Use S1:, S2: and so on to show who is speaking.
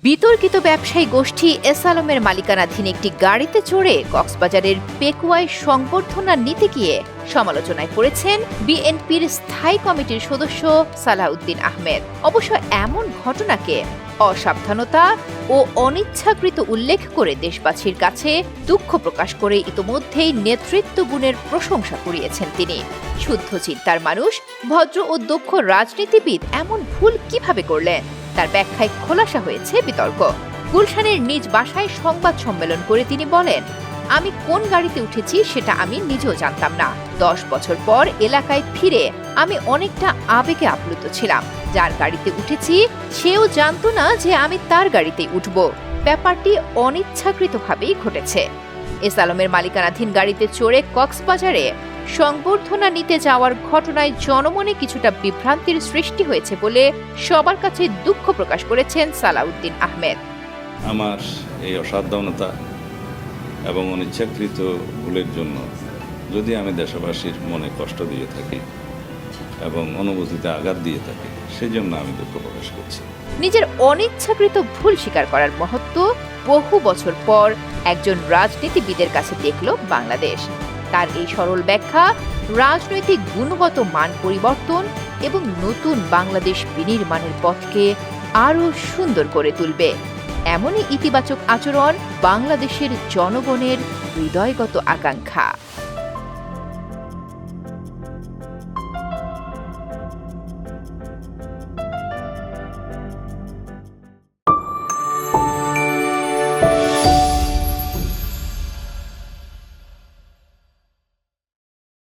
S1: বিতর্কিত ব্যবসায়ী গোষ্ঠী এস আলমের মালিকানাধীন একটি গাড়িতে চড়ে কক্সবাজারের পেকুয়ায় সংবর্ধনা নিতে গিয়ে সমালোচনায় পড়েছেন বিএনপির স্থায়ী কমিটির সদস্য সালাউদ্দিন আহমেদ। অবশ্য এমন ঘটনাকে অসাবধানতা ও অনিচ্ছাকৃত উল্লেখ করে দেশবাসীর কাছে দুঃখ প্রকাশ করে ইতোমধ্যেই নেতৃত্ব গুণের প্রশংসা কুড়িয়েছেন তিনি। শুদ্ধ চিন্তার মানুষ, ভদ্র ও দক্ষ রাজনীতিবিদ এমন ভুল কিভাবে করলেন, তার ব্যাখ্যায় খোলাসা হয়েছে বিতর্ক। গুলশানের নিজ বাসায় সংবাদ সম্মেলন করে তিনি বলেন, আমি কোন গাড়িতে উঠেছি সেটা আমি নিজেও জানতাম না। 10 বছর পর এলাকায় ফিরে আমি অনেকটা আবেগে আপ্লুত ছিলাম। যার গাড়িতে উঠেছি সেও জানতো না যে আমি তার গাড়িতেই উঠব। ব্যাপারটি অনিচ্ছাকৃতভাবেই ঘটেছে। এস আলমের মালিকানাধীন গাড়িতে চড়ে কক্সবাজারে সংবর্ধনা নিতে যাওয়ার ঘটনায় জনমনে কিছুটা বিভ্রান্তির সৃষ্টি হয়েছে বলে সবার কাছে দুঃখ প্রকাশ করেছেন সালাউদ্দিন আহমেদ।
S2: আমার এই অসাবধানতা এবং অনিচ্ছাকৃত ভুলের জন্য যদি আমি দেশবাসীর মনে কষ্ট দিয়ে থাকি এবং অনুভূতিতে আঘাত দিয়ে থাকি, সেজন্য আমি দুঃখ প্রকাশ করছি।
S1: নিজের অনিচ্ছাকৃত ভুল স্বীকার করার মহত্ব বহু বছর পর একজন রাজনীতিবিদের কাছে দেখল বাংলাদেশ। তার এই সরল ব্যাখ্যা রাজনৈতিক গুণগত মান পরিবর্তন এবং নতুন বাংলাদেশ বিনির্মাণের পথকে আরও সুন্দর করে তুলবে। এমনই ইতিবাচক আচরণ বাংলাদেশের জনগণের হৃদয়গত আকাঙ্ক্ষা।